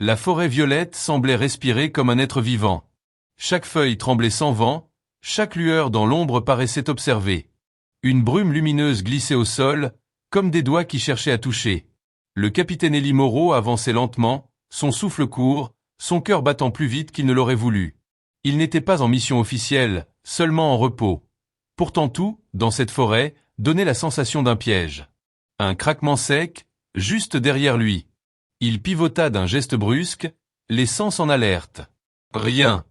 La forêt violette semblait respirer comme un être vivant. Chaque feuille tremblait sans vent, chaque lueur dans l'ombre paraissait observer. Une brume lumineuse glissait au sol, comme des doigts qui cherchaient à toucher. Le capitaine Élie Moreau avançait lentement, son souffle court, son cœur battant plus vite qu'il ne l'aurait voulu. Il n'était pas en mission officielle, seulement en repos. Pourtant tout, dans cette forêt, donnait la sensation d'un piège. Un craquement sec, juste derrière lui. Il pivota d'un geste brusque, les sens en alerte. Rien.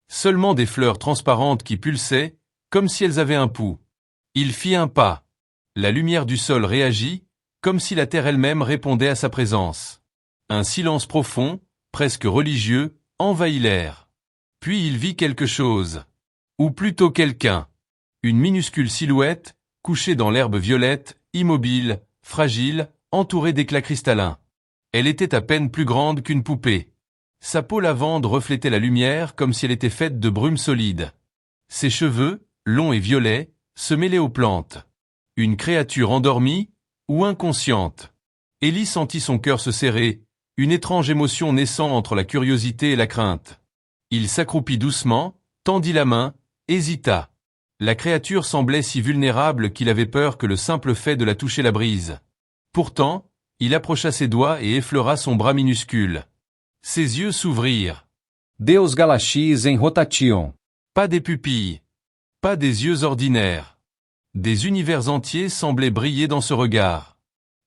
Seulement des fleurs transparentes qui pulsaient, comme si elles avaient un pouls. Il fit un pas. La lumière du sol réagit, comme si la terre elle-même répondait à sa présence. Un silence profond, presque religieux, envahit l'air. Puis il vit quelque chose. Ou plutôt quelqu'un. Une minuscule silhouette, couchée dans l'herbe violette, immobile, fragile, entourée d'éclats cristallins. Elle était à peine plus grande qu'une poupée. Sa peau lavande reflétait la lumière comme si elle était faite de brume solide. Ses cheveux, longs et violets, se mêlaient aux plantes. Une créature endormie ou inconsciente. Élie sentit son cœur se serrer, une étrange émotion naissant entre la curiosité et la crainte. Il s'accroupit doucement, tendit la main, hésita. La créature semblait si vulnérable qu'il avait peur que le simple fait de la toucher la brise. Pourtant, il approcha ses doigts et effleura son bras minuscule. Ses yeux s'ouvrirent. Deus Galaxies em Rotation. Pas des pupilles. Pas des yeux ordinaires. Des univers entiers semblaient briller dans ce regard.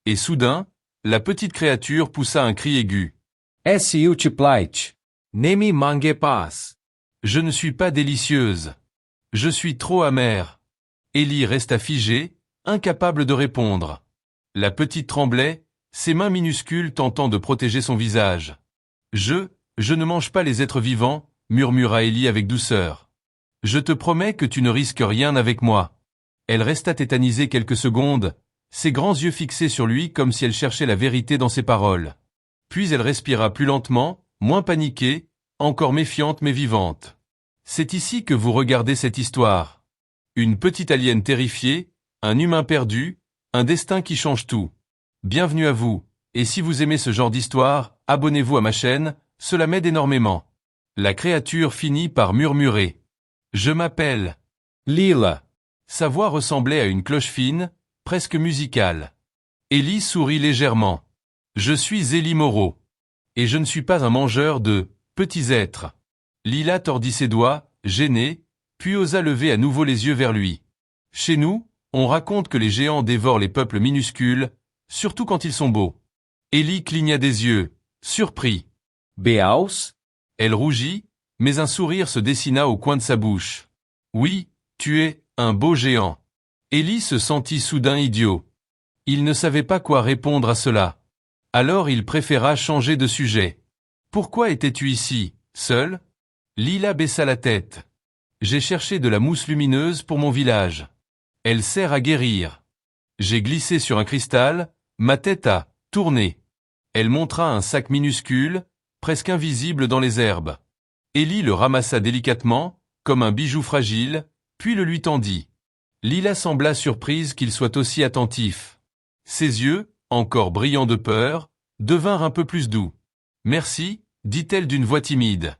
Et soudain, la petite créature poussa un cri aigu. Es Ultiplite. Nemi mangue pas. Je ne suis pas délicieuse. Je suis trop amère. Élie resta figée, incapable de répondre. La petite tremblait, ses mains minuscules tentant de protéger son visage. Je ne mange pas les êtres vivants, murmura Élie avec douceur. Je te promets que tu ne risques rien avec moi. Elle resta tétanisée quelques secondes, ses grands yeux fixés sur lui comme si elle cherchait la vérité dans ses paroles. Puis elle respira plus lentement, moins paniquée, encore méfiante mais vivante. C'est ici que vous regardez cette histoire. Une petite alien terrifiée, un humain perdu, un destin qui change tout. Bienvenue à vous, et si vous aimez ce genre d'histoire, abonnez-vous à ma chaîne, cela m'aide énormément. La créature finit par murmurer. Je m'appelle Lila. Sa voix ressemblait à une cloche fine, presque musicale. Élie sourit légèrement. Je suis Élie Moreau. Et je ne suis pas un mangeur de petits êtres. Lila tordit ses doigts, gênée, puis osa lever à nouveau les yeux vers lui. Chez nous, on raconte que les géants dévorent les peuples minuscules, surtout quand ils sont beaux. Élie cligna des yeux, surpris. Beaus? Elle rougit, mais un sourire se dessina au coin de sa bouche. Oui, tu es un beau géant. Élie se sentit soudain idiot. Il ne savait pas quoi répondre à cela. Alors il préféra changer de sujet. Pourquoi étais-tu ici, seul? Lila baissa la tête. J'ai cherché de la mousse lumineuse pour mon village. Elle sert à guérir. J'ai glissé sur un cristal, ma tête a tourné. Elle montra un sac minuscule, presque invisible dans les herbes. Élie le ramassa délicatement, comme un bijou fragile, puis le lui tendit. Lila sembla surprise qu'il soit aussi attentif. Ses yeux, encore brillants de peur, devinrent un peu plus doux. Merci, dit-elle d'une voix timide.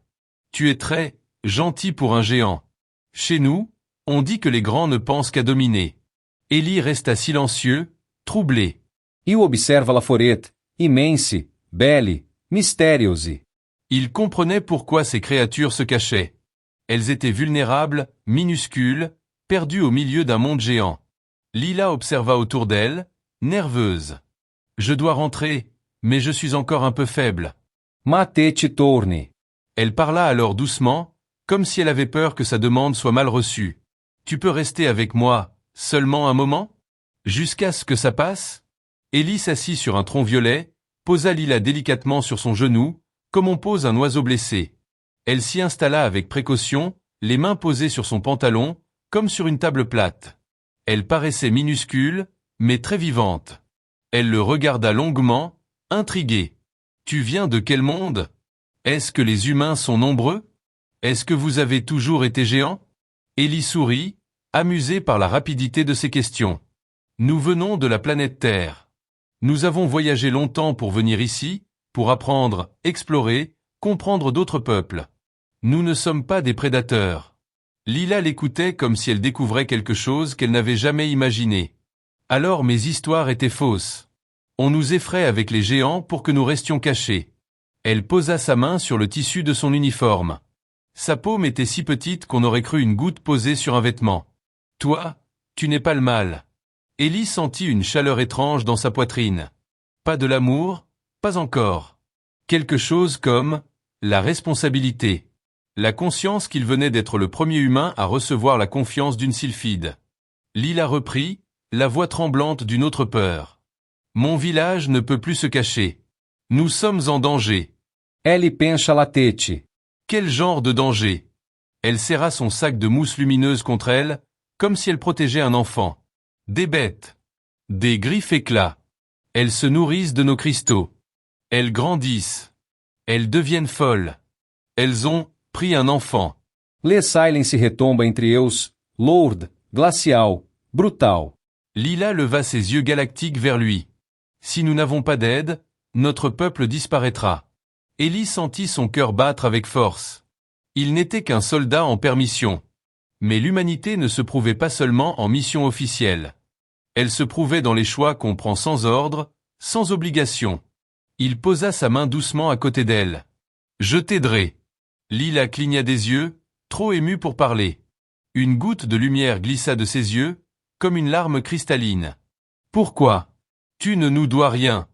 Tu es très gentil pour un géant. Chez nous, on dit que les grands ne pensent qu'à dominer. Élie resta silencieux, troublé. E observa la forêt, immense, belle, mystérieuse. Il comprenait pourquoi ces créatures se cachaient. Elles étaient vulnérables, minuscules, perdues au milieu d'un monde géant. Lila observa autour d'elle, nerveuse. Je dois rentrer, mais je suis encore un peu faible. Ma te torne. Elle parla alors doucement, comme si elle avait peur que sa demande soit mal reçue. Tu peux rester avec moi, seulement un moment? Jusqu'à ce que ça passe? Élie s'assit sur un tronc violet, posa Lila délicatement sur son genou, comme on pose un oiseau blessé. Elle s'y installa avec précaution, les mains posées sur son pantalon, comme sur une table plate. Elle paraissait minuscule, mais très vivante. Elle le regarda longuement, intriguée. Tu viens de quel monde? Est-ce que les humains sont nombreux? Est-ce que vous avez toujours été géant? Élie sourit, amusée par la rapidité de ses questions. Nous venons de la planète Terre. Nous avons voyagé longtemps pour venir ici, pour apprendre, explorer, comprendre d'autres peuples. Nous ne sommes pas des prédateurs. Lila l'écoutait comme si elle découvrait quelque chose qu'elle n'avait jamais imaginé. Alors mes histoires étaient fausses. On nous effraie avec les géants pour que nous restions cachés. Elle posa sa main sur le tissu de son uniforme. Sa paume était si petite qu'on aurait cru une goutte posée sur un vêtement. Toi, tu n'es pas le mal. Ellie sentit une chaleur étrange dans sa poitrine. Pas de l'amour, pas encore. Quelque chose comme la responsabilité. La conscience qu'il venait d'être le premier humain à recevoir la confiance d'une sylphide. Lila reprit, la voix tremblante d'une autre peur. Mon village ne peut plus se cacher. Nous sommes en danger. Ellie pencha la tête. Quel genre de danger? Elle serra son sac de mousse lumineuse contre elle, comme si elle protégeait un enfant. Des bêtes. Des griffes éclats. Elles se nourrissent de nos cristaux. Elles grandissent. Elles deviennent folles. Elles ont pris un enfant. Le silence retomba entre eus, lourd, glacial, brutal. Lila leva ses yeux galactiques vers lui. Si nous n'avons pas d'aide, notre peuple disparaîtra. Ellie sentit son cœur battre avec force. Il n'était qu'un soldat en permission. Mais l'humanité ne se prouvait pas seulement en mission officielle. Elle se prouvait dans les choix qu'on prend sans ordre, sans obligation. Il posa sa main doucement à côté d'elle. Je t'aiderai. Lila cligna des yeux, trop émue pour parler. Une goutte de lumière glissa de ses yeux, comme une larme cristalline. Pourquoi? Tu ne nous dois rien.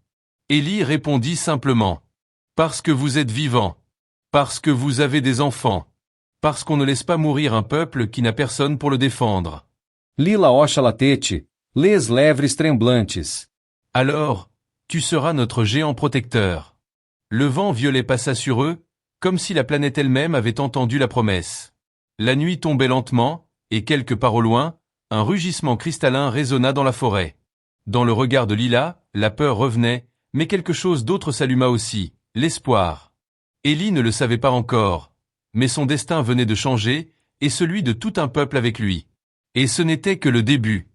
Ellie répondit simplement. Parce que vous êtes vivant. Parce que vous avez des enfants. Parce qu'on ne laisse pas mourir un peuple qui n'a personne pour le défendre. Lila hocha la tête, les lèvres tremblantes. Alors, tu seras notre géant protecteur. Le vent violet passa sur eux, comme si la planète elle-même avait entendu la promesse. La nuit tombait lentement, et quelque part au loin, un rugissement cristallin résonna dans la forêt. Dans le regard de Lila, la peur revenait, mais quelque chose d'autre s'alluma aussi, l'espoir. Ellie ne le savait pas encore, mais son destin venait de changer, et celui de tout un peuple avec lui. Et ce n'était que le début.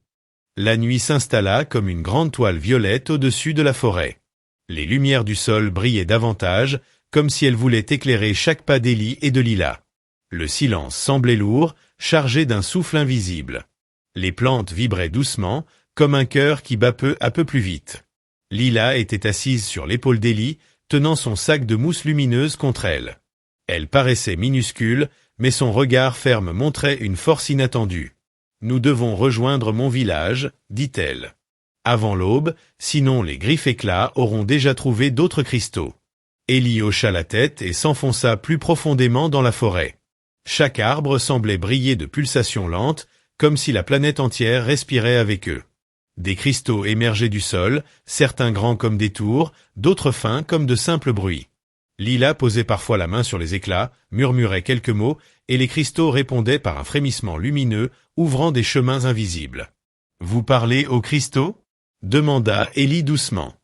La nuit s'installa comme une grande toile violette au-dessus de la forêt. Les lumières du sol brillaient davantage, comme si elles voulaient éclairer chaque pas d'Ellie et de Lila. Le silence semblait lourd, chargé d'un souffle invisible. Les plantes vibraient doucement, comme un cœur qui bat peu à peu plus vite. Lila était assise sur l'épaule d'Ellie, tenant son sac de mousse lumineuse contre elle. Elle paraissait minuscule, mais son regard ferme montrait une force inattendue. « Nous devons rejoindre mon village, dit-elle. Avant l'aube, sinon les griffes éclats auront déjà trouvé d'autres cristaux. » Ellie hocha la tête et s'enfonça plus profondément dans la forêt. Chaque arbre semblait briller de pulsations lentes, comme si la planète entière respirait avec eux. Des cristaux émergeaient du sol, certains grands comme des tours, d'autres fins comme de simples bruits. Lila posait parfois la main sur les éclats, murmurait quelques mots, et les cristaux répondaient par un frémissement lumineux, ouvrant des chemins invisibles. « Vous parlez aux cristaux » demanda Ellie doucement.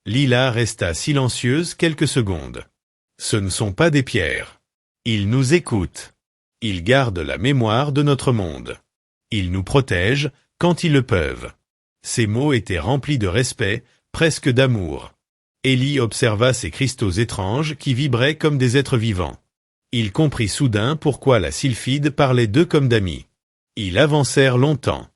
Lila resta silencieuse quelques secondes. « Ce ne sont pas des pierres. Ils nous écoutent. Ils gardent la mémoire de notre monde. Ils nous protègent quand ils le peuvent. » Ces mots étaient remplis de respect, presque d'amour. Ellie observa ces cristaux étranges qui vibraient comme des êtres vivants. Il comprit soudain pourquoi la sylphide parlait d'eux comme d'amis. Ils avancèrent longtemps.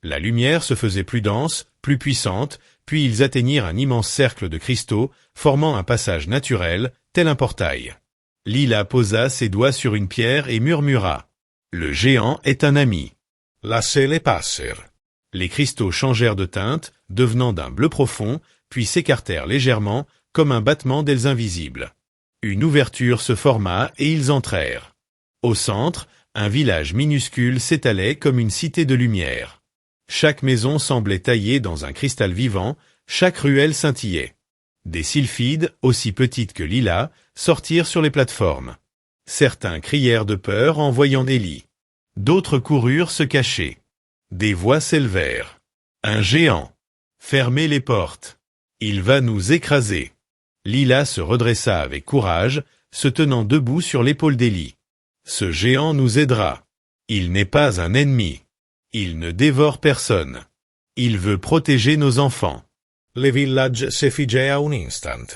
La lumière se faisait plus dense, plus puissante, puis ils atteignirent un immense cercle de cristaux, formant un passage naturel, tel un portail. Lila posa ses doigts sur une pierre et murmura. « Le géant est un ami. » Laissez-les passer. Les cristaux changèrent de teinte, devenant d'un bleu profond, puis s'écartèrent légèrement, comme un battement d'ailes invisibles. Une ouverture se forma et ils entrèrent. Au centre, un village minuscule s'étalait comme une cité de lumière. Chaque maison semblait taillée dans un cristal vivant, chaque ruelle scintillait. Des sylphides, aussi petites que Lila, sortirent sur les plateformes. Certains crièrent de peur en voyant Ellie. D'autres coururent se cacher. Des voix s'élevèrent. Un géant. Fermez les portes. Il va nous écraser. Lila se redressa avec courage, se tenant debout sur l'épaule d'Ellie. Ce géant nous aidera. Il n'est pas un ennemi. Il ne dévore personne. Il veut protéger nos enfants. Le village se figea un instant.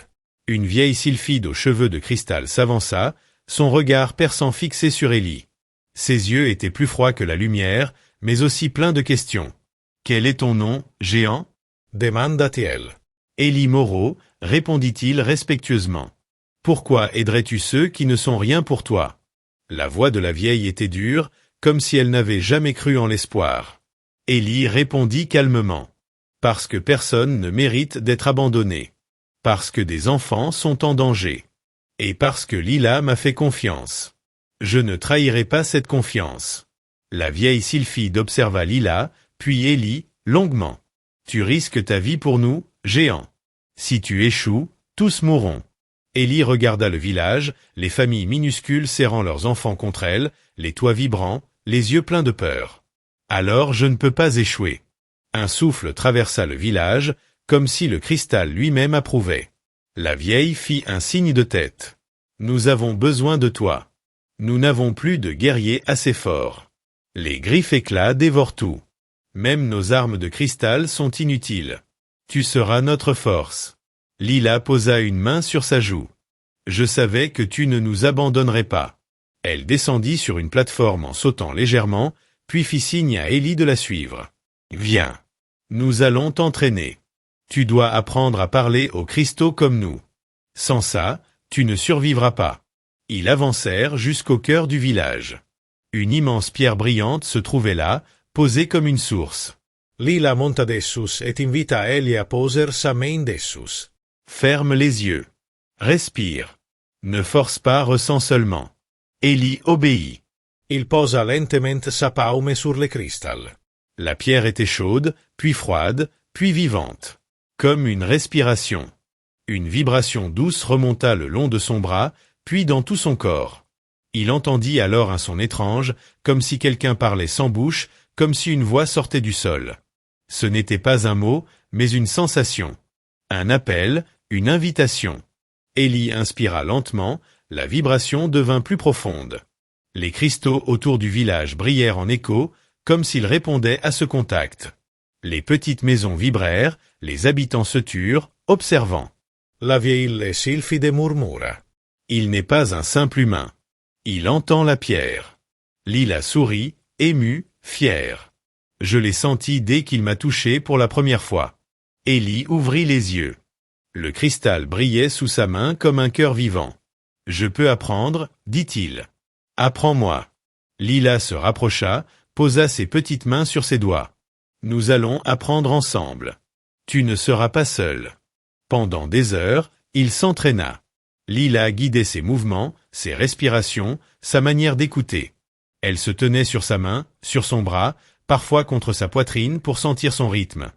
Une vieille sylphide aux cheveux de cristal s'avança, son regard perçant fixé sur Élie. Ses yeux étaient plus froids que la lumière, mais aussi pleins de questions. « Quel est ton nom, géant » demanda-t-elle. Élie Moreau, répondit-il respectueusement. « Pourquoi aiderais-tu ceux qui ne sont rien pour toi » La voix de la vieille était dure, comme si elle n'avait jamais cru en l'espoir. Élie répondit calmement. « Parce que personne ne mérite d'être abandonné. Parce que des enfants sont en danger. Et parce que Lila m'a fait confiance. Je ne trahirai pas cette confiance. » La vieille sylphide observa Lila, puis Élie, longuement. « Tu risques ta vie pour nous, géant. Si tu échoues, tous mourront. » Élie regarda le village, les familles minuscules serrant leurs enfants contre elle, les toits vibrants, les yeux pleins de peur. « Alors je ne peux pas échouer. » Un souffle traversa le village, comme si le cristal lui-même approuvait. La vieille fit un signe de tête. « Nous avons besoin de toi. Nous n'avons plus de guerriers assez forts. Les griffes éclats dévorent tout. Même nos armes de cristal sont inutiles. Tu seras notre force. » Lila posa une main sur sa joue. « Je savais que tu ne nous abandonnerais pas. » Elle descendit sur une plateforme en sautant légèrement, puis fit signe à Élie de la suivre. « Viens. Nous allons t'entraîner. Tu dois apprendre à parler aux cristaux comme nous. Sans ça, tu ne survivras pas. » Ils avancèrent jusqu'au cœur du village. Une immense pierre brillante se trouvait là, posée comme une source. Lila monta dessus et invita Élie a poser sa main dessus. Ferme les yeux. Respire. Ne force pas, ressens seulement. Élie obéit. Il posa lentement sa paume sur le cristal. La pierre était chaude, puis froide, puis vivante. Comme une respiration. Une vibration douce remonta le long de son bras, puis dans tout son corps. Il entendit alors un son étrange, comme si quelqu'un parlait sans bouche, comme si une voix sortait du sol. Ce n'était pas un mot, mais une sensation. Un appel, une invitation. Élie inspira lentement, la vibration devint plus profonde. Les cristaux autour du village brillèrent en écho, comme s'ils répondaient à ce contact. Les petites maisons vibrèrent, les habitants se turent, observant. La vieille sylphide murmura. Il n'est pas un simple humain. Il entend la pierre. Lila sourit, ému, fier. Je l'ai senti dès qu'il m'a touché pour la première fois. Élie ouvrit les yeux. Le cristal brillait sous sa main comme un cœur vivant. « Je peux apprendre, dit-il. Apprends-moi. » Lila se rapprocha, posa ses petites mains sur ses doigts. « Nous allons apprendre ensemble. Tu ne seras pas seul. » Pendant des heures, il s'entraîna. Lila guidait ses mouvements, ses respirations, sa manière d'écouter. Elle se tenait sur sa main, sur son bras, parfois contre sa poitrine pour sentir son rythme.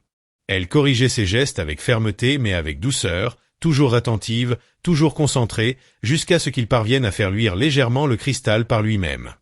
Elle corrigeait ses gestes avec fermeté mais avec douceur, toujours attentive, toujours concentrée, jusqu'à ce qu'il parvienne à faire luire légèrement le cristal par lui-même.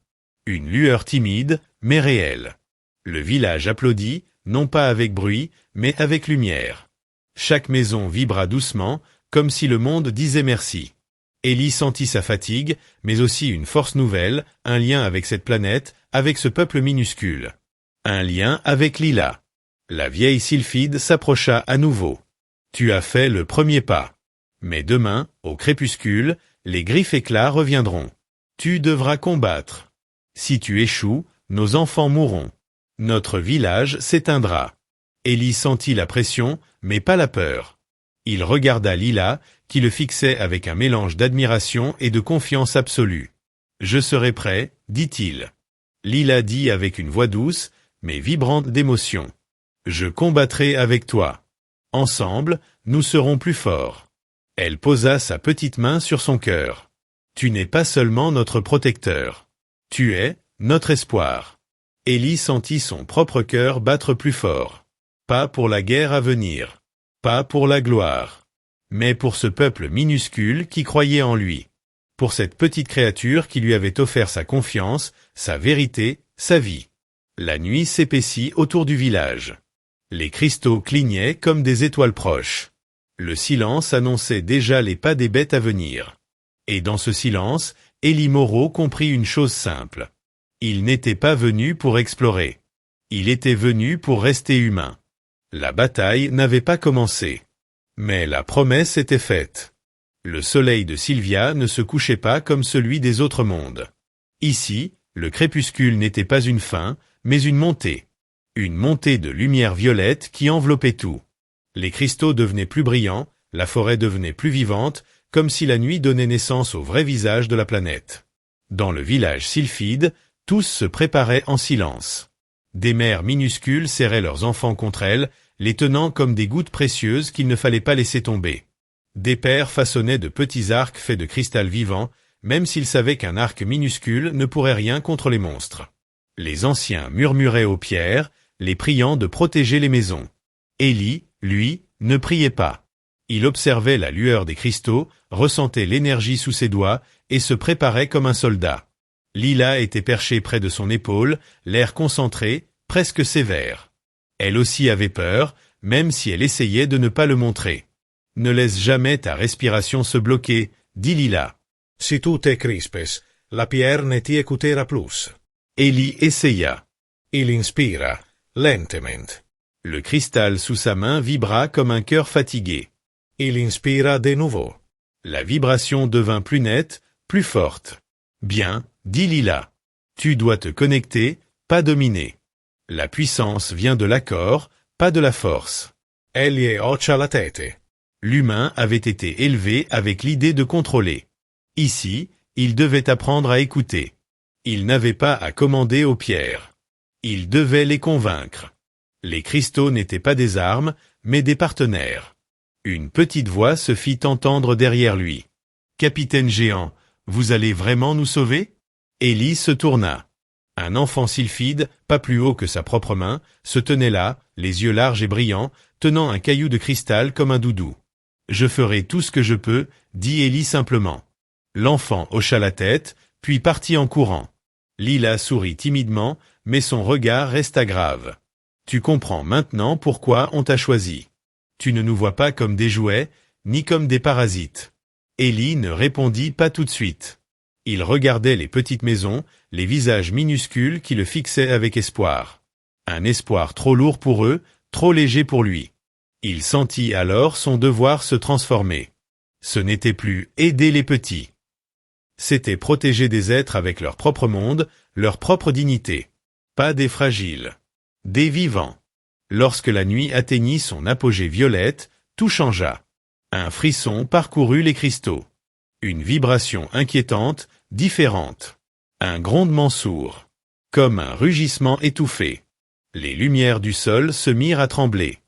Une lueur timide, mais réelle. Le village applaudit, non pas avec bruit, mais avec lumière. Chaque maison vibra doucement, comme si le monde disait merci. Élie sentit sa fatigue, mais aussi une force nouvelle, un lien avec cette planète, avec ce peuple minuscule. Un lien avec Lila. La vieille sylphide s'approcha à nouveau. « Tu as fait le premier pas. Mais demain, au crépuscule, les griffes éclats reviendront. Tu devras combattre. Si tu échoues, nos enfants mourront. Notre village s'éteindra. » Élie sentit la pression, mais pas la peur. Il regarda Lila, qui le fixait avec un mélange d'admiration et de confiance absolue. « Je serai prêt, dit-il. » Lila dit avec une voix douce, mais vibrante d'émotion. « Je combattrai avec toi. Ensemble, nous serons plus forts. » Elle posa sa petite main sur son cœur. « Tu n'es pas seulement notre protecteur. Tu es notre espoir. » Élie sentit son propre cœur battre plus fort. Pas pour la guerre à venir. Pas pour la gloire. Mais pour ce peuple minuscule qui croyait en lui. Pour cette petite créature qui lui avait offert sa confiance, sa vérité, sa vie. La nuit s'épaissit autour du village. Les cristaux clignaient comme des étoiles proches. Le silence annonçait déjà les pas des bêtes à venir. Et dans ce silence, Élie Moreau comprit une chose simple. Il n'était pas venu pour explorer. Il était venu pour rester humain. La bataille n'avait pas commencé. Mais la promesse était faite. Le soleil de Sylvia ne se couchait pas comme celui des autres mondes. Ici, le crépuscule n'était pas une fin, mais une montée. Une montée de lumière violette qui enveloppait tout. Les cristaux devenaient plus brillants, la forêt devenait plus vivante, comme si la nuit donnait naissance au vrai visage de la planète. Dans le village sylphide, tous se préparaient en silence. Des mères minuscules serraient leurs enfants contre elles, les tenant comme des gouttes précieuses qu'il ne fallait pas laisser tomber. Des pères façonnaient de petits arcs faits de cristal vivant, même s'ils savaient qu'un arc minuscule ne pourrait rien contre les monstres. Les anciens murmuraient aux pierres, les priant de protéger les maisons. Élie, lui, ne priait pas. Il observait la lueur des cristaux, ressentait l'énergie sous ses doigts et se préparait comme un soldat. Lila était perchée près de son épaule, l'air concentré, presque sévère. Elle aussi avait peur, même si elle essayait de ne pas le montrer. « Ne laisse jamais ta respiration se bloquer », dit Lila. « Si tu te crispes, la pierre ne ti écoutera plus. » Élie essaya. Il inspira, lentement. Le cristal sous sa main vibra comme un cœur fatigué. Il inspira de nouveau. La vibration devint plus nette, plus forte. « Bien, » dit Lila. « Tu dois te connecter, pas dominer. La puissance vient de l'accord, pas de la force. » Egli hocha la tête. L'humain avait été élevé avec l'idée de contrôler. Ici, il devait apprendre à écouter. Il n'avait pas à commander aux pierres. Il devait les convaincre. Les cristaux n'étaient pas des armes, mais des partenaires. Une petite voix se fit entendre derrière lui. « Capitaine géant, vous allez vraiment nous sauver ?» Élie se tourna. Un enfant sylphide, pas plus haut que sa propre main, se tenait là, les yeux larges et brillants, tenant un caillou de cristal comme un doudou. « Je ferai tout ce que je peux, » dit Élie simplement. L'enfant hocha la tête, puis partit en courant. Lila sourit timidement, mais son regard resta grave. « Tu comprends maintenant pourquoi on t'a choisi. Tu ne nous vois pas comme des jouets, ni comme des parasites. » Élie ne répondit pas tout de suite. Il regardait les petites maisons, les visages minuscules qui le fixaient avec espoir. Un espoir trop lourd pour eux, trop léger pour lui. Il sentit alors son devoir se transformer. Ce n'était plus aider les petits. C'était protéger des êtres avec leur propre monde, leur propre dignité. Pas des fragiles. Des vivants. Lorsque la nuit atteignit son apogée violette, tout changea. Un frisson parcourut les cristaux. Une vibration inquiétante, différente. Un grondement sourd. Comme un rugissement étouffé. Les lumières du sol se mirent à trembler.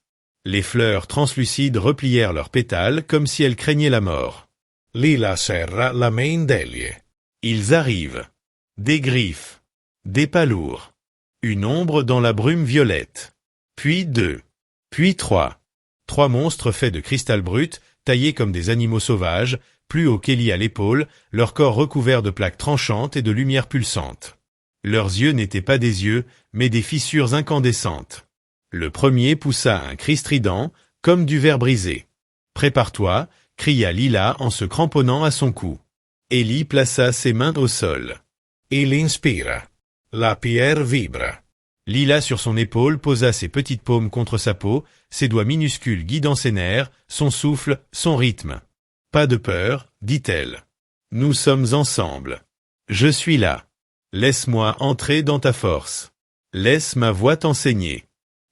Les fleurs translucides replièrent leurs pétales comme si elles craignaient la mort. Lila serra la main d'Egli. Ils arrivent. Des griffes. Des pas lourds. Une ombre dans la brume violette. Puis 2. Puis 3. 3 monstres faits de cristal brut, taillés comme des animaux sauvages, plus haut qu'Élie à l'épaule, leur corps recouvert de plaques tranchantes et de lumière pulsante. Leurs yeux n'étaient pas des yeux, mais des fissures incandescentes. Le premier poussa un cri strident, comme du verre brisé. « Prépare-toi » cria Lila en se cramponnant à son cou. Élie plaça ses mains au sol. Il inspira. La pierre vibra. Lila sur son épaule posa ses petites paumes contre sa peau, ses doigts minuscules guidant ses nerfs, son souffle, son rythme. « Pas de peur, dit-elle. Nous sommes ensemble. Je suis là. Laisse-moi entrer dans ta force. Laisse ma voix t'enseigner. »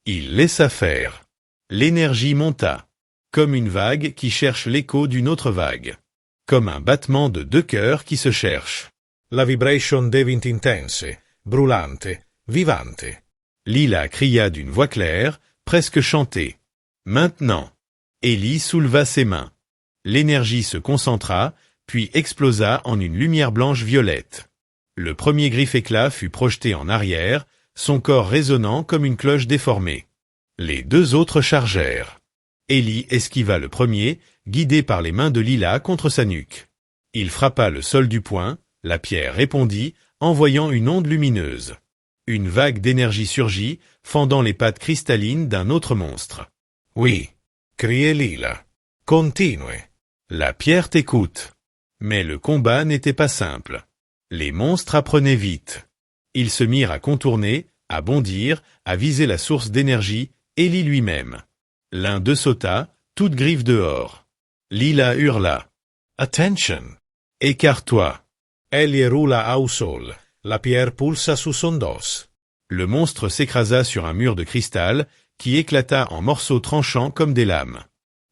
Il laissa faire. L'énergie monta. Comme une vague qui cherche l'écho d'une autre vague. Comme un battement de 2 cœurs qui se cherchent. La vibration devint intense, brûlante, vivante. Lila cria d'une voix claire, presque chantée. Maintenant. Élie souleva ses mains. L'énergie se concentra, puis explosa en une lumière blanche violette. Le premier griffe-éclat fut projeté en arrière, son corps résonnant comme une cloche déformée. Les 2 autres chargèrent. Élie esquiva le premier, guidé par les mains de Lila contre sa nuque. Il frappa le sol du poing, la pierre répondit, envoyant une onde lumineuse. Une vague d'énergie surgit, fendant les pattes cristallines d'un autre monstre. « Oui » criait Lila. « Continue » La pierre t'écoute. Mais le combat n'était pas simple. Les monstres apprenaient vite. Ils se mirent à contourner, à bondir, à viser la source d'énergie, Élie lui-même. L'un d'eux sauta, toute griffe dehors. Lila hurla. « Attention! Écarte-toi. Elie roula au sol, la pierre pulsa su son dos. Le monstre s'écrasa sur un mur de cristal, qui éclata en morceaux tranchants comme des lames.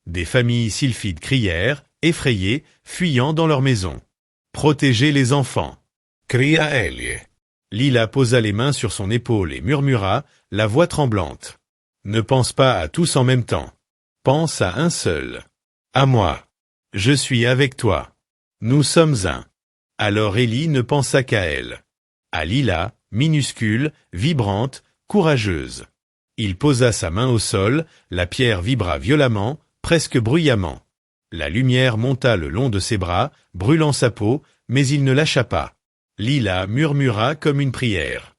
Des familles sylphides crièrent, effrayées, fuyant dans leur maison. Protégez les enfants. Cria Elie. Lila posa les mains sur son épaule et murmura, la voix tremblante. Ne pense pas à tous en même temps. Pense à un seul. À moi. Je suis avec toi. Nous sommes un. Alors Élie ne pensa qu'à elle. À Lila, minuscule, vibrante, courageuse. Il posa sa main au sol, la pierre vibra violemment, presque bruyamment. La lumière monta le long de ses bras, brûlant sa peau, mais il ne lâcha pas. Lila murmura comme une prière.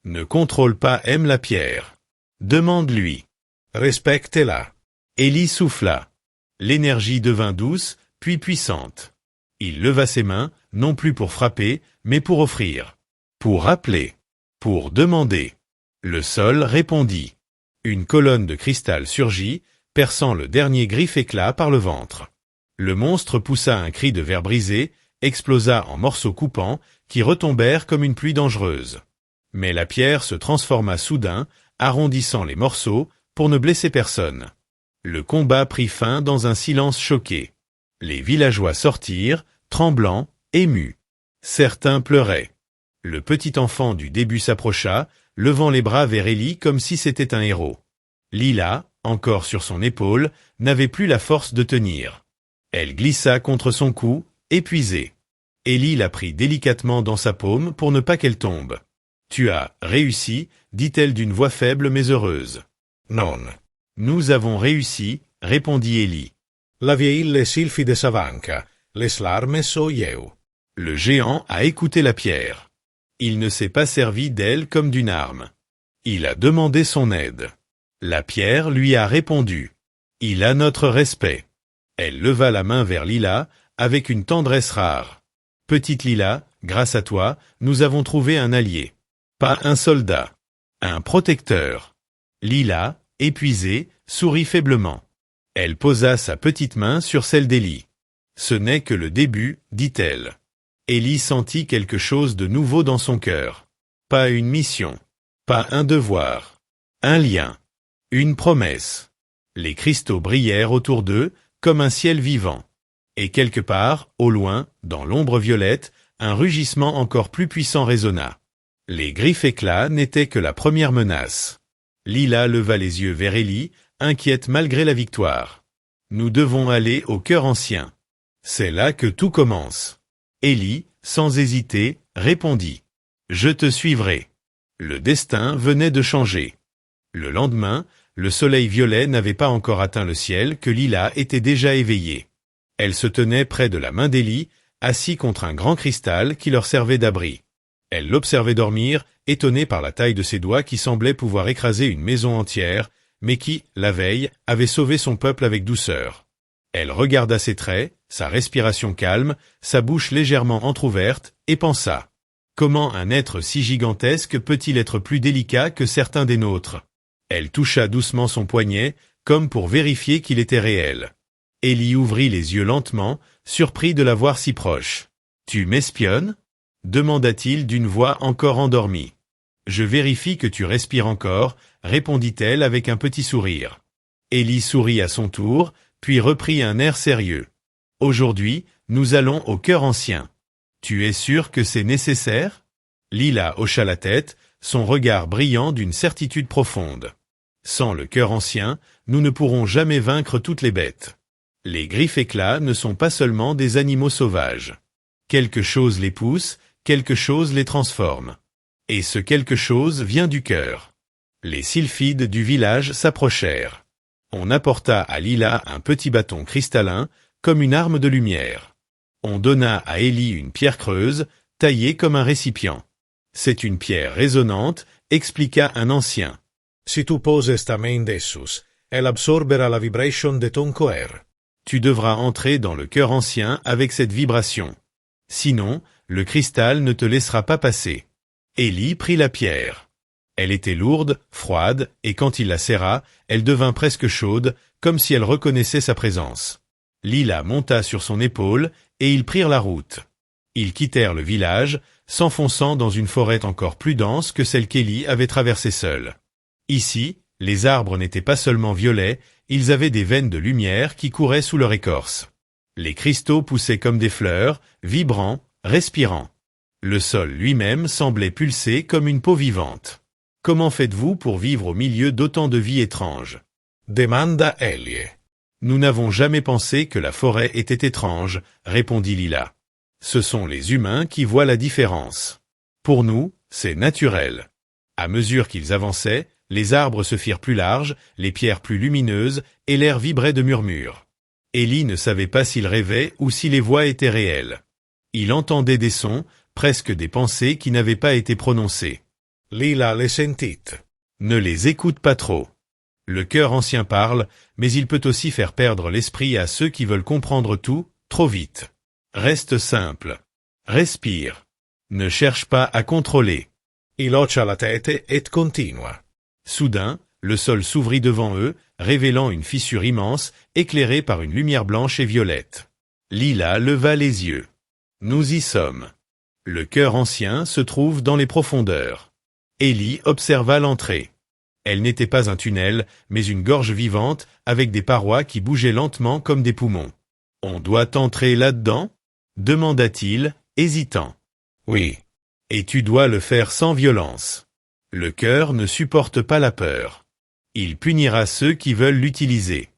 Ne contrôle pas aime la pierre. Demande-lui. Respecte-la. Élie souffla. L'énergie devint douce, puis puissante. Il leva ses mains, non plus pour frapper, mais pour offrir. Pour appeler. Pour demander. Le sol répondit. Une colonne de cristal surgit, perçant le dernier griffe éclat par le ventre. Le monstre poussa un cri de verre brisé, explosa en morceaux coupants, qui retombèrent comme une pluie dangereuse. Mais la pierre se transforma soudain, arrondissant les morceaux, pour ne blesser personne. Le combat prit fin dans un silence choqué. Les villageois sortirent, tremblants, émus. Certains pleuraient. Le petit enfant du début s'approcha, levant les bras vers Élie comme si c'était un héros. Lila, encore sur son épaule, n'avait plus la force de tenir. Elle glissa contre son cou, épuisée. Élie la prit délicatement dans sa paume pour ne pas qu'elle tombe. « Tu as réussi » dit-elle d'une voix faible mais heureuse. « Non. Nous avons réussi » répondit Élie. La vieille sylphide savanca, les larmes soyeu. Le géant a écouté la pierre. Il ne s'est pas servi d'elle comme d'une arme. Il a demandé son aide. La pierre lui a répondu. Il a notre respect. Elle leva la main vers Lila, avec une tendresse rare. Petite Lila, grâce à toi, nous avons trouvé un allié. Pas un soldat. Un protecteur. Lila, épuisée, sourit faiblement. Elle posa sa petite main sur celle d'Élie. Ce n'est que le début, dit-elle. Élie sentit quelque chose de nouveau dans son cœur. Pas une mission. Pas un devoir. Un lien. Une promesse. Les cristaux brillèrent autour d'eux, comme un ciel vivant. Et quelque part, au loin, dans l'ombre violette, un rugissement encore plus puissant résonna. Les griffes éclats n'étaient que la première menace. Lila leva les yeux vers Élie, inquiète malgré la victoire. Nous devons aller au cœur ancien. C'est là que tout commence. Élie, sans hésiter, répondit. Je te suivrai. Le destin venait de changer. Le lendemain, le soleil violet n'avait pas encore atteint le ciel que Lila était déjà éveillée. Elle se tenait près de la main d'Élie, assis contre un grand cristal qui leur servait d'abri. Elle l'observait dormir, étonnée par la taille de ses doigts qui semblaient pouvoir écraser une maison entière, mais qui, la veille, avait sauvé son peuple avec douceur. Elle regarda ses traits, sa respiration calme, sa bouche légèrement entr'ouverte, et pensa. Comment un être si gigantesque peut-il être plus délicat que certains des nôtres? Elle toucha doucement son poignet, comme pour vérifier qu'il était réel. Élie ouvrit les yeux lentement, surpris de la voir si proche. « Tu m'espionnes » demanda-t-il d'une voix encore endormie. « Je vérifie que tu respires encore » répondit-elle avec un petit sourire. Élie sourit à son tour, puis reprit un air sérieux. « Aujourd'hui, nous allons au cœur ancien. Tu es sûr que c'est nécessaire » Lila hocha la tête, son regard brillant d'une certitude profonde. « Sans le cœur ancien, nous ne pourrons jamais vaincre toutes les bêtes. Les griffes éclats ne sont pas seulement des animaux sauvages. Quelque chose les pousse, quelque chose les transforme. Et ce quelque chose vient du cœur. » Les sylphides du village s'approchèrent. On apporta à Lila un petit bâton cristallin, comme une arme de lumière. On donna à Élie une pierre creuse, taillée comme un récipient. C'est une pierre résonnante, expliqua un ancien. Si tu poses ta main dessus, elle absorbera la vibration de ton cœur. Tu devras entrer dans le cœur ancien avec cette vibration. Sinon, le cristal ne te laissera pas passer. Élie prit la pierre. Elle était lourde, froide, et quand il la serra, elle devint presque chaude, comme si elle reconnaissait sa présence. Lila monta sur son épaule, et ils prirent la route. Ils quittèrent le village, s'enfonçant dans une forêt encore plus dense que celle qu'Élie avait traversée seule. Ici, les arbres n'étaient pas seulement violets, ils avaient des veines de lumière qui couraient sous leur écorce. Les cristaux poussaient comme des fleurs, vibrants, respirants. Le sol lui-même semblait pulser comme une peau vivante. Comment faites-vous pour vivre au milieu d'autant de vie étrange? Demanda Elie. Nous n'avons jamais pensé que la forêt était étrange, répondit Lila. Ce sont les humains qui voient la différence. Pour nous, c'est naturel. À mesure qu'ils avançaient, les arbres se firent plus larges, les pierres plus lumineuses, et l'air vibrait de murmures. Élie ne savait pas s'il rêvait ou si les voix étaient réelles. Il entendait des sons, presque des pensées qui n'avaient pas été prononcées. Lila le sentit. Ne les écoute pas trop. Le cœur ancien parle, mais il peut aussi faire perdre l'esprit à ceux qui veulent comprendre tout, trop vite. Reste simple. Respire. Ne cherche pas à contrôler. Iloccia la tête et continua. Soudain, le sol s'ouvrit devant eux, révélant une fissure immense, éclairée par une lumière blanche et violette. Lila leva les yeux. Nous y sommes. Le cœur ancien se trouve dans les profondeurs. Élie observa l'entrée. Elle n'était pas un tunnel, mais une gorge vivante, avec des parois qui bougeaient lentement comme des poumons. « On doit entrer là-dedans » demanda-t-il, hésitant. « Oui. » « Et tu dois le faire sans violence. Le cœur ne supporte pas la peur. Il punira ceux qui veulent l'utiliser.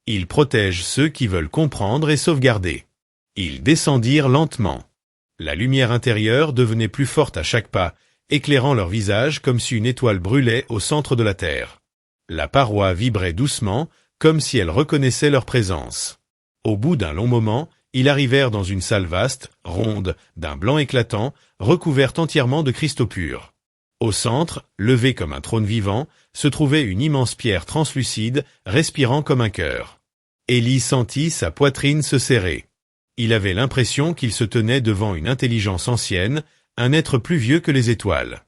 Il protège ceux qui veulent comprendre et sauvegarder. » Ils descendirent lentement. La lumière intérieure devenait plus forte à chaque pas, éclairant leur visage comme si une étoile brûlait au centre de la terre. La paroi vibrait doucement, comme si elle reconnaissait leur présence. Au bout d'un long moment, ils arrivèrent dans une salle vaste, ronde, d'un blanc éclatant, recouverte entièrement de cristaux purs. Au centre, levé comme un trône vivant, se trouvait une immense pierre translucide, respirant comme un cœur. Élie sentit sa poitrine se serrer. Il avait l'impression qu'il se tenait devant une intelligence ancienne, un être plus vieux que les étoiles.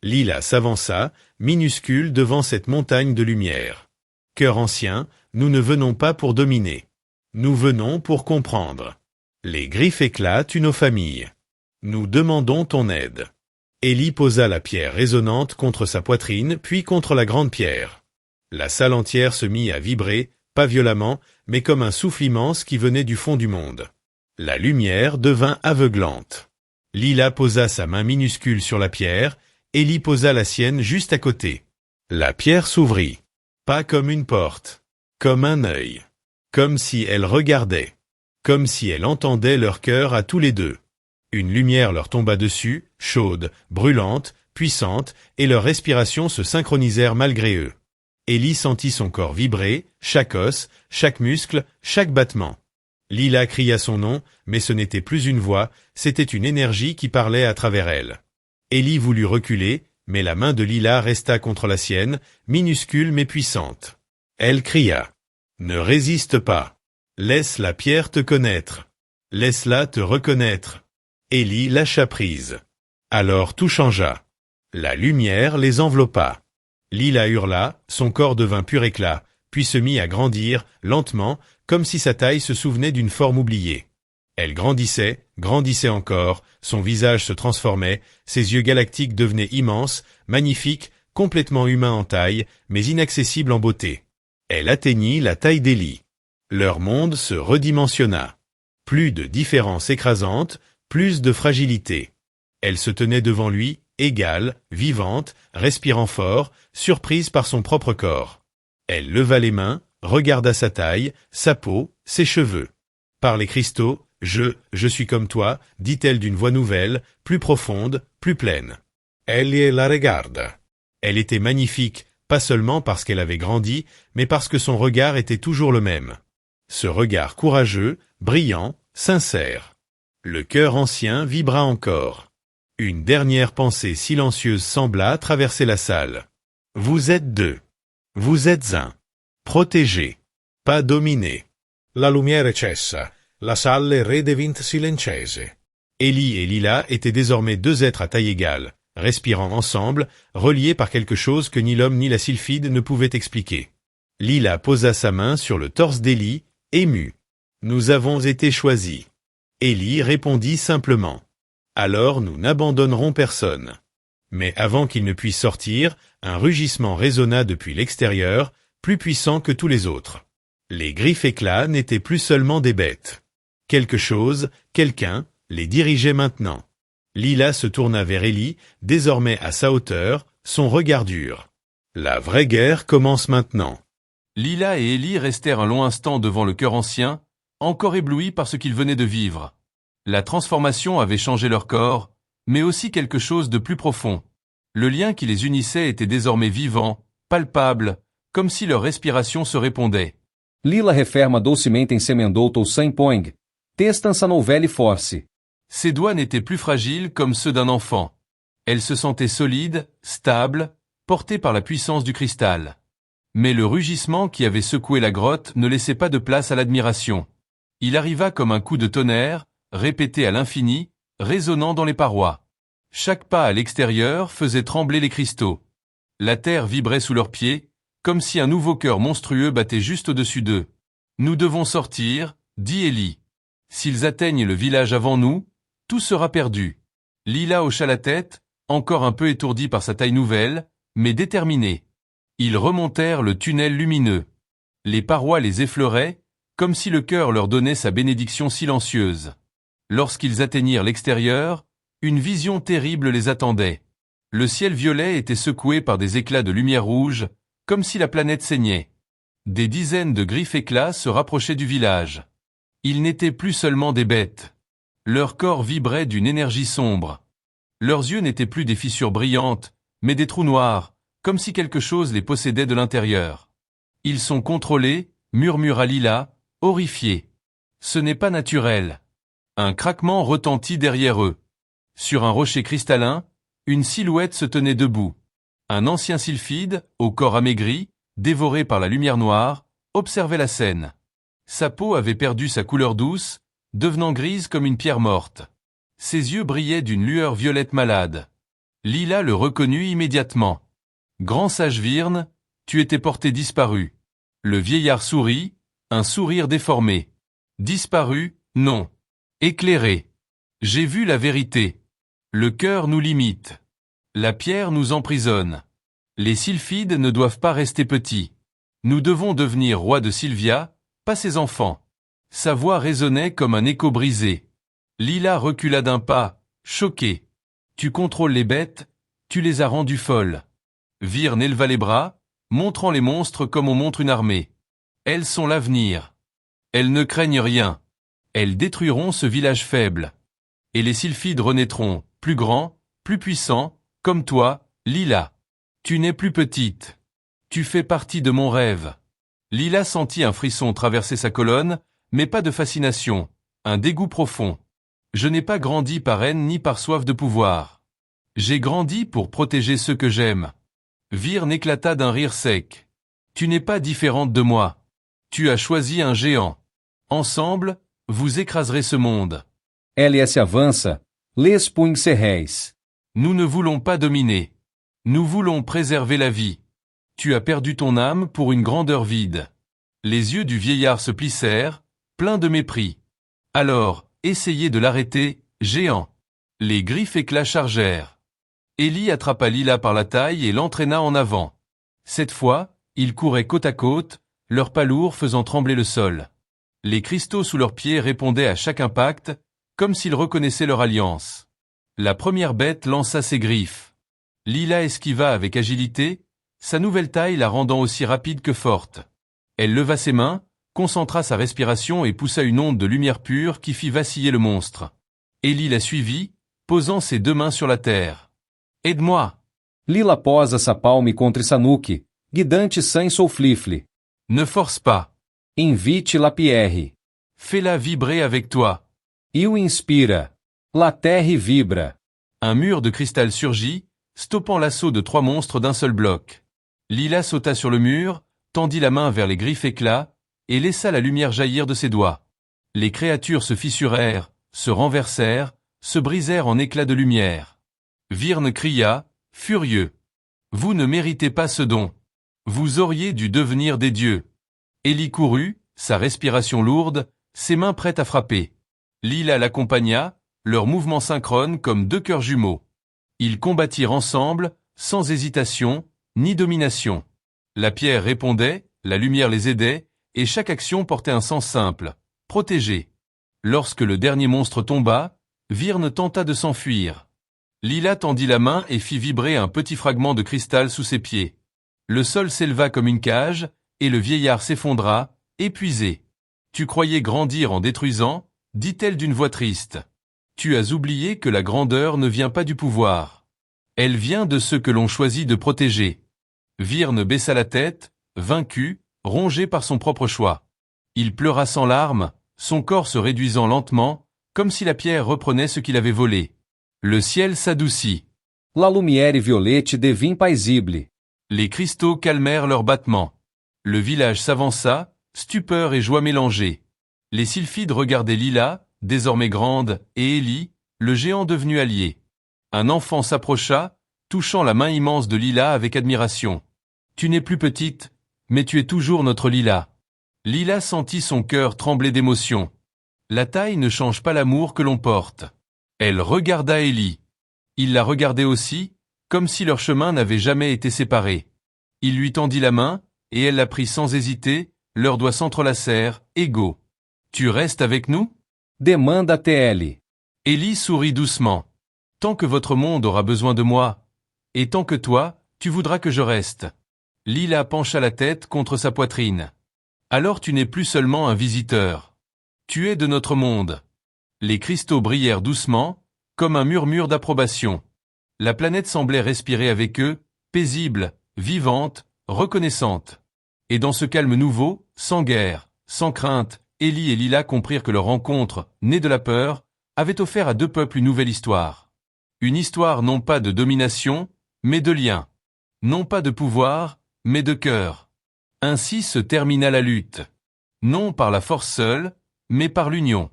Lila s'avança, minuscule devant cette montagne de lumière. « Cœur ancien, nous ne venons pas pour dominer. Nous venons pour comprendre. Les griffes éclatent nos familles. Nous demandons ton aide. » Élie posa la pierre résonnante contre sa poitrine, puis contre la grande pierre. La salle entière se mit à vibrer, pas violemment, mais comme un souffle immense qui venait du fond du monde. La lumière devint aveuglante. Lila posa sa main minuscule sur la pierre, Élie posa la sienne juste à côté. La pierre s'ouvrit. Pas comme une porte. Comme un œil. Comme si elle regardait. Comme si elle entendait leur cœur à tous les deux. Une lumière leur tomba dessus, chaude, brûlante, puissante, et leurs respirations se synchronisèrent malgré eux. Élie sentit son corps vibrer, chaque os, chaque muscle, chaque battement. Lila cria son nom, mais ce n'était plus une voix, c'était une énergie qui parlait à travers elle. Élie voulut reculer, mais la main de Lila resta contre la sienne, minuscule mais puissante. Elle cria. « Ne résiste pas. Laisse la pierre te connaître. Laisse-la te reconnaître. » Élie lâcha prise. Alors tout changea. La lumière les enveloppa. Lila hurla, son corps devint pur éclat, puis se mit à grandir, lentement, comme si sa taille se souvenait d'une forme oubliée. Elle grandissait, grandissait encore, son visage se transformait, ses yeux galactiques devenaient immenses, magnifiques, complètement humains en taille, mais inaccessibles en beauté. Elle atteignit la taille d'Élie. Leur monde se redimensionna. Plus de différences écrasantes, plus de fragilité. Elle se tenait devant lui, égale, vivante, respirant fort, surprise par son propre corps. Elle leva les mains, regarda sa taille, sa peau, ses cheveux. Par les cristaux, je suis comme toi, dit-elle d'une voix nouvelle, plus profonde, plus pleine. Elie la regarda. Elle était magnifique, pas seulement parce qu'elle avait grandi, mais parce que son regard était toujours le même. Ce regard courageux, brillant, sincère. Le cœur ancien vibra encore. Une dernière pensée silencieuse sembla traverser la salle. Vous êtes deux. Vous êtes un. Protégé. Pas dominé. La lumière cessa. La salle redevint silencieuse. Élie et Lila étaient désormais deux êtres à taille égale, respirant ensemble, reliés par quelque chose que ni l'homme ni la sylphide ne pouvaient expliquer. Lila posa sa main sur le torse d'Élie, émue. Nous avons été choisis. Élie répondit simplement. Alors nous n'abandonnerons personne. Mais avant qu'il ne puisse sortir, un rugissement résonna depuis l'extérieur, plus puissant que tous les autres. Les griffes éclats n'étaient plus seulement des bêtes. Quelque chose, quelqu'un, les dirigeait maintenant. Lila se tourna vers Élie, désormais à sa hauteur, son regard dur. La vraie guerre commence maintenant. Lila et Élie restèrent un long instant devant le cœur ancien, encore éblouis par ce qu'ils venaient de vivre. La transformation avait changé leur corps, mais aussi quelque chose de plus profond. Le lien qui les unissait était désormais vivant, palpable, comme si leur respiration se répondait. Lila referma docemente em semendouto sem poing. Testança nouvelle force. Ses doigts n'étaient plus fragiles comme ceux d'un enfant. Elle se sentait solide, stable, portée par la puissance du cristal. Mais le rugissement qui avait secoué la grotte ne laissait pas de place à l'admiration. Il arriva comme un coup de tonnerre, répété à l'infini, résonnant dans les parois. Chaque pas à l'extérieur faisait trembler les cristaux. La terre vibrait sous leurs pieds, comme si un nouveau cœur monstrueux battait juste au-dessus d'eux. « Nous devons sortir, dit Élie. S'ils atteignent le village avant nous, tout sera perdu. » Lila hocha la tête, encore un peu étourdi par sa taille nouvelle, mais déterminé. Ils remontèrent le tunnel lumineux. Les parois les effleuraient, comme si le cœur leur donnait sa bénédiction silencieuse. Lorsqu'ils atteignirent l'extérieur, une vision terrible les attendait. Le ciel violet était secoué par des éclats de lumière rouge, comme si la planète saignait. Des dizaines de griffes éclats se rapprochaient du village. Ils n'étaient plus seulement des bêtes. Leur corps vibrait d'une énergie sombre. Leurs yeux n'étaient plus des fissures brillantes, mais des trous noirs, comme si quelque chose les possédait de l'intérieur. Ils sont contrôlés, murmura Lila, horrifié. Ce n'est pas naturel. Un craquement retentit derrière eux. Sur un rocher cristallin, une silhouette se tenait debout. Un ancien sylphide, au corps amaigri, dévoré par la lumière noire, observait la scène. Sa peau avait perdu sa couleur douce, devenant grise comme une pierre morte. Ses yeux brillaient d'une lueur violette malade. Lila le reconnut immédiatement. « Grand sage Virne, tu étais porté disparu. » Le vieillard sourit, un sourire déformé. « Disparu, non. Éclairé. J'ai vu la vérité. Le cœur nous limite. La pierre nous emprisonne. Les sylphides ne doivent pas rester petits. Nous devons devenir rois de Sylvia, pas ses enfants. » Sa voix résonnait comme un écho brisé. Lila recula d'un pas, choqué. « Tu contrôles les bêtes, tu les as rendues folles. » Virne éleva les bras, montrant les monstres comme on montre une armée. Elles sont l'avenir. Elles ne craignent rien. Elles détruiront ce village faible. Et les sylphides renaîtront, plus grands, plus puissants, comme toi, Lila. Tu n'es plus petite. Tu fais partie de mon rêve. Lila sentit un frisson traverser sa colonne, mais pas de fascination, un dégoût profond. Je n'ai pas grandi par haine ni par soif de pouvoir. J'ai grandi pour protéger ceux que j'aime. Virne éclata d'un rire sec. Tu n'es pas différente de moi. Tu as choisi un géant. Ensemble, vous écraserez ce monde. LS avança. Les punhos serréis. Nous ne voulons pas dominer. Nous voulons préserver la vie. Tu as perdu ton âme pour une grandeur vide. Les yeux du vieillard se plissèrent, pleins de mépris. Alors, essayez de l'arrêter, géant. Les griffes éclats chargèrent. Élie attrapa Lila par la taille et l'entraîna en avant. Cette fois, ils couraient côte à côte, leurs pas lourds faisant trembler le sol. Les cristaux sous leurs pieds répondaient à chaque impact, comme s'ils reconnaissaient leur alliance. La première bête lança ses griffes. Lila esquiva avec agilité, sa nouvelle taille la rendant aussi rapide que forte. Elle leva ses mains, concentra sa respiration et poussa une onde de lumière pure qui fit vaciller le monstre. Élie la suivit, posant ses deux mains sur la terre. « Aide-moi !» Lila posa sa palme contra Sanuque, guidante sem souflifle. « Ne force pas. Invite la pierre. Fais-la vibrer avec toi. » E o inspira. La terre vibra. Un mur de cristal surgit, stoppant l'assaut de 3 monstres d'un seul bloc. Lila sauta sur le mur, tendit la main vers les griffes éclats, et laissa la lumière jaillir de ses doigts. Les créatures se fissurèrent, se renversèrent, se brisèrent en éclats de lumière. Virne cria, furieux. « Vous ne méritez pas ce don. Vous auriez dû devenir des dieux. » Élie courut, sa respiration lourde, ses mains prêtes à frapper. Lila l'accompagna, leurs mouvements synchrones comme deux cœurs jumeaux. Ils combattirent ensemble, sans hésitation, ni domination. La pierre répondait, la lumière les aidait, et chaque action portait un sens simple, protéger. Lorsque le dernier monstre tomba, Virne tenta de s'enfuir. Lila tendit la main et fit vibrer un petit fragment de cristal sous ses pieds. Le sol s'éleva comme une cage, et le vieillard s'effondra, épuisé. « Tu croyais grandir en détruisant ?» dit-elle d'une voix triste. « Tu as oublié que la grandeur ne vient pas du pouvoir. Elle vient de ceux que l'on choisit de protéger. » Virne baissa la tête, vaincu, rongé par son propre choix. Il pleura sans larmes, son corps se réduisant lentement, comme si la pierre reprenait ce qu'il avait volé. Le ciel s'adoucit. La lumière violette devint paisible. Les cristaux calmèrent leurs battements. Le village s'avança, stupeur et joie mélangées. Les sylphides regardaient Lila, désormais grande, et Ellie, le géant devenu allié. Un enfant s'approcha, touchant la main immense de Lila avec admiration. « Tu n'es plus petite, mais tu es toujours notre Lila. » Lila sentit son cœur trembler d'émotion. La taille ne change pas l'amour que l'on porte. Elle regarda Ellie. Il la regardait aussi, comme si leurs chemins n'avaient jamais été séparés. Il lui tendit la main, et elle la prit sans hésiter, leurs doigts s'entrelacèrent, égaux. « Tu restes avec nous ?» Demanda-te-elle. Ellie sourit doucement. « Tant que votre monde aura besoin de moi, et tant que toi, tu voudras que je reste. » Lila pencha la tête contre sa poitrine. « Alors tu n'es plus seulement un visiteur. Tu es de notre monde. » Les cristaux brillèrent doucement, comme un murmure d'approbation. La planète semblait respirer avec eux, paisible, vivante, reconnaissante. Et dans ce calme nouveau, sans guerre, sans crainte, Ellie et Lila comprirent que leur rencontre, née de la peur, avait offert à deux peuples une nouvelle histoire. Une histoire non pas de domination, mais de lien. Non pas de pouvoir, mais de cœur. Ainsi se termina la lutte. Non par la force seule, mais par l'union.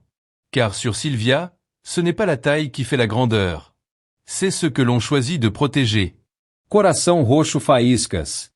Car sur Sylvia, ce n'est pas la taille qui fait la grandeur. C'est ce que l'on choisit de protéger. Coração roxo faíscas.